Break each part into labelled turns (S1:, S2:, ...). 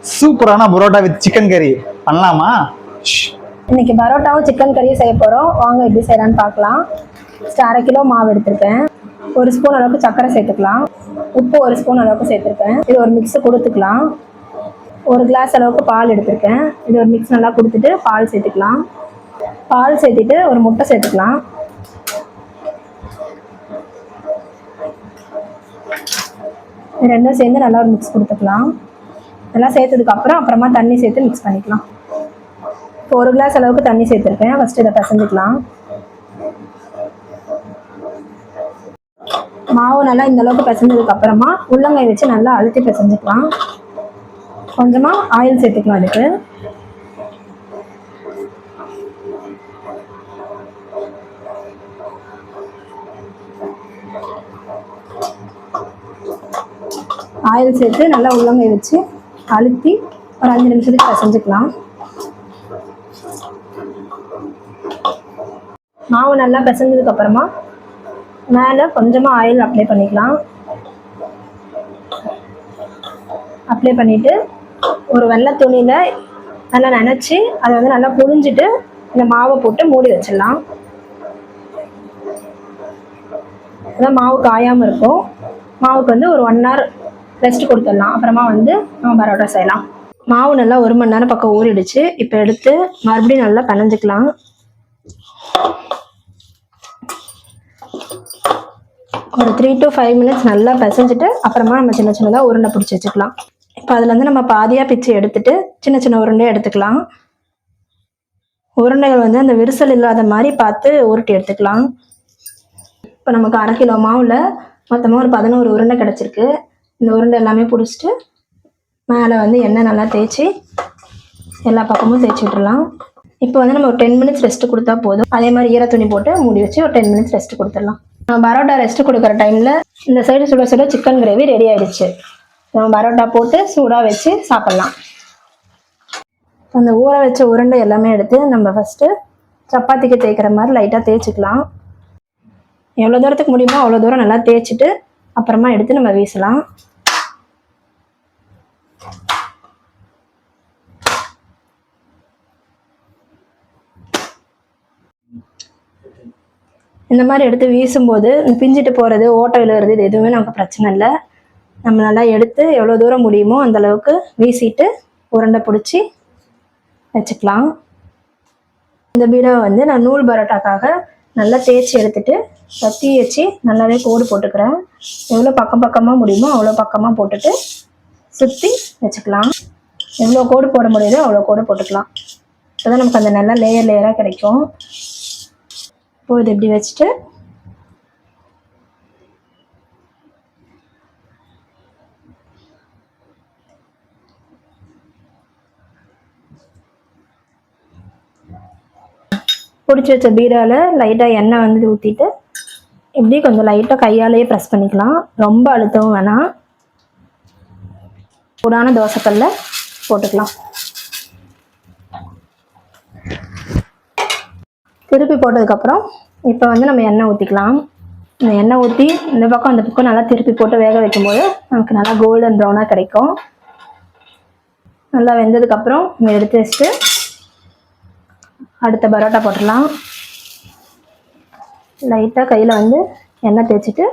S1: சூப்பரான parotta with chicken கறி பண்ணலாமா?
S2: இன்னைக்கு பரோட்டாவும் சிக்கன் கறியும் செய்ய போகிறோம். வாங்க எப்படி செய்யலான்னு பார்க்கலாம். அரை கிலோ மாவு எடுத்திருக்கேன். 1 ஸ்பூன் அளவுக்கு சர்க்கரை சேர்த்துக்கலாம். உப்பு 1 ஸ்பூன் அளவுக்கு சேர்த்துருக்கேன். இது ஒரு மிக்ஸ் கொடுத்துக்கலாம். 1 கிளாஸ் அளவுக்கு பால் எடுத்திருக்கேன். இது ஒரு மிக்ஸ் நல்லா கொடுத்துட்டு பால் சேர்த்துக்கலாம். பால் சேர்த்துட்டு ஒரு முட்டை சேர்த்துக்கலாம். ரெண்டும் சேர்ந்து நல்லா ஒரு மிக்ஸ் கொடுத்துக்கலாம். இதெல்லாம் சேர்த்ததுக்கு அப்புறமா தண்ணி சேர்த்து மிக்ஸ் பண்ணிக்கலாம். இப்போ 1 கிளாஸ் அளவுக்கு தண்ணி சேர்த்துருக்கேன். ஃபஸ்ட்டு இதை பிசைஞ்சிக்கலாம். மாவு நல்லா இந்த அளவுக்கு பிசைஞ்சதுக்கு அப்புறமா உள்ளங்கை வச்சு நல்லா அழுத்தி பிசைஞ்சிக்கலாம். கொஞ்சமாக ஆயில் சேர்த்துக்கலாம். அதுக்கு ஆயில் சேர்த்து நல்லா உள்ளங்கை வச்சு அழுத்தி ஒரு 5 நிமிஷத்துக்கு பிசைஞ்சுக்கலாம். மாவு நல்லா பிசைஞ்சதுக்கு அப்புறமா மேலே கொஞ்சமாக ஆயில் அப்ளை பண்ணிக்கலாம். அப்ளை பண்ணிவிட்டு ஒரு வெள்ளை துணியில் நல்லா நனைச்சி அதை வந்து நல்லா புழிஞ்சிட்டு இந்த மாவை போட்டு மூடி வச்சிடலாம். அதான் மாவு காயாமல் இருக்கும். மாவுக்கு வந்து ஒரு 1 hour ரெஸ்ட் கொடுத்துடலாம். அப்புறமா வந்து நம்ம பரோட்டா செய்யலாம். மாவு நல்லா 1 மணி நேரம் பக்கம் ஊறிடுச்சு. இப்போ எடுத்து மறுபடியும் நல்லா பிணைஞ்சிக்கலாம். ஒரு 3 to 5 minutes நல்லா பிசைஞ்சிட்டு அப்புறமா நம்ம சின்ன சின்னதாக உருண்டை பிடிச்சி வச்சுக்கலாம். இப்போ அதில் வந்து நம்ம பாதியாக பிச்சு எடுத்துட்டு சின்ன சின்ன உருண்டையாக எடுத்துக்கலாம். உருண்டைகள் வந்து அந்த விரிசல் இல்லாத மாதிரி பார்த்து உருட்டி எடுத்துக்கலாம். இப்போ நமக்கு 1/2 கிலோ மாவில் மொத்தமாக ஒரு 11 உருண்டை கிடச்சிருக்கு. இந்த உருண்டை எல்லாமே பிடிச்சிட்டு மேலே வந்து எண்ணெய் நல்லா தேய்ச்சி எல்லா பக்கமும் தேய்ச்சி விட்டுடலாம். இப்போ வந்து நம்ம ஒரு 10 minutes ரெஸ்ட் கொடுத்தா போதும். அதே மாதிரி ஈர துணி போட்டு மூடி வச்சு ஒரு 10 minutes ரெஸ்ட் கொடுத்துடலாம். நம்ம பரோட்டா ரெஸ்ட் கொடுக்குற டைமில் இந்த சைடு சுட சுட சிக்கன் கிரேவி ரெடி ஆகிடுச்சு. நம்ம பரோட்டா போட்டு சூடாக வச்சு சாப்பிட்லாம். அந்த ஊற வச்ச உருண்டை எல்லாமே எடுத்து நம்ம ஃபஸ்ட்டு சப்பாத்திக்கு தேய்க்கிற மாதிரி லைட்டாக தேய்ச்சிக்கலாம். எவ்வளோ தூரத்துக்கு முடியுமோ அவ்வளோ தூரம் நல்லா தேய்ச்சிட்டு அப்புறமா எடுத்து நம்ம வீசலாம். இந்த மாதிரி எடுத்து வீசும்போது பிஞ்சிட்டு போகிறது ஓட்டை விழுகிறது இது எதுவுமே நமக்கு பிரச்சனை இல்லை. நம்ம நல்லா எடுத்து எவ்வளோ தூரம் முடியுமோ அந்தளவுக்கு வீசிட்டு உருண்டை பிடிச்சி வச்சுக்கலாம். இந்த பீடாவை வந்து நான் நூல் பரோட்டாக்காக நல்லா தேய்ச்சி எடுத்துட்டு கத்தி வச்சு நல்லாவே கோடு போட்டுக்கிறேன். எவ்வளோ பக்கமாக முடியுமோ அவ்வளோ பக்கமாக போட்டுட்டு சுற்றி வச்சுக்கலாம். எவ்வளோ கோடு போட முடியுதோ அவ்வளோ கோடு போட்டுக்கலாம். அப்போ தான் நமக்கு அந்த நல்லா லேயராக கிடைக்கும். இப்போ இது இப்படி வச்சுட்டு பிடிச்சி வச்ச பீடாவில் லைட்டாக எண்ணெய் வந்து ஊற்றிட்டு இப்படி கொஞ்சம் லைட்டாக கையாலேயே ப்ரெஸ் பண்ணிக்கலாம். ரொம்ப அழுத்தவும் வேணாம். சூடான தோசைக்கல்ல போட்டுக்கலாம். திருப்பி போட்டதுக்கப்புறம் இப்போ வந்து நம்ம எண்ணெய் ஊற்றிக்கலாம். இந்த எண்ணெய் ஊற்றி இந்த பக்கம் அந்த பக்கம் நல்லா திருப்பி போட்டு வேக வைக்கும்போது நமக்கு நல்லா கோல்டன் ப்ரௌனாக கிடைக்கும். நல்லா வெந்ததுக்கப்புறம் நம்ம எடுத்து வச்சுட்டு அடுத்த பரோட்டா போட்டுடலாம். லைட்டாக கையில் வந்து எண்ணெய் தேய்ச்சிட்டு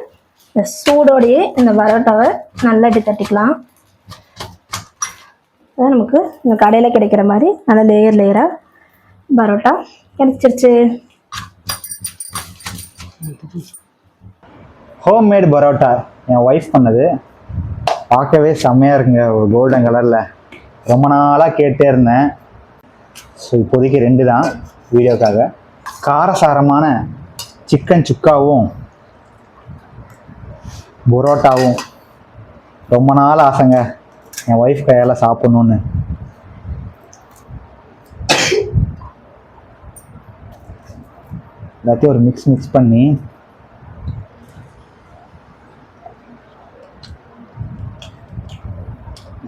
S2: இந்த சூடோடையே இந்த பரோட்டாவை நல்லா இப்படி தட்டிக்கலாம். அதான் நமக்கு இந்த கடையில் கிடைக்கிற மாதிரி நல்லா லேயராக பரோட்டா கிடைச்சிருச்சு.
S1: ஹோம்மேட் பரோட்டா என் ஒய்ஃப் பண்ணது. பார்க்கவே செம்மையாக இருக்குங்க. ஒரு கோல்டன் கலரில் ரொம்ப நாளாக கேட்டே இருந்தேன். ஸோ இப்போதைக்கு 2 தான் வீடியோக்காக. காரசாரமான சிக்கன் சுக்காவும் பரோட்டாவும் ரொம்ப நாள் ஆசைங்க என் ஒய்ஃப் கையால் சாப்பிட்ணுன்னு. எல்லாத்தையும் ஒரு மிக்ஸ் பண்ணி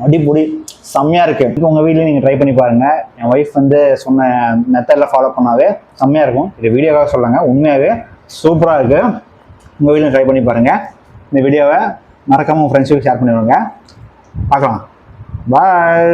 S1: அடிப்பொடி செம்மையாக இருக்குது. உங்கள் வீட்லேயும் நீங்கள் ட்ரை பண்ணி பாருங்கள். என் ஒய்ஃப் வந்து சொன்ன மெத்தடில் ஃபாலோ பண்ணாவே செம்மையாக இருக்கும். இது வீடியோவாக சொல்லுங்கள், உண்மையாகவே சூப்பராக இருக்குது. உங்கள் வீட்லையும் ட்ரை பண்ணி பாருங்கள். இந்த வீடியோவை மறக்காமல் உங்கள் ஃப்ரெண்ட்ஸுக்கு ஷேர் பண்ணிடுவாங்க. பார்க்கலாம். பாய்.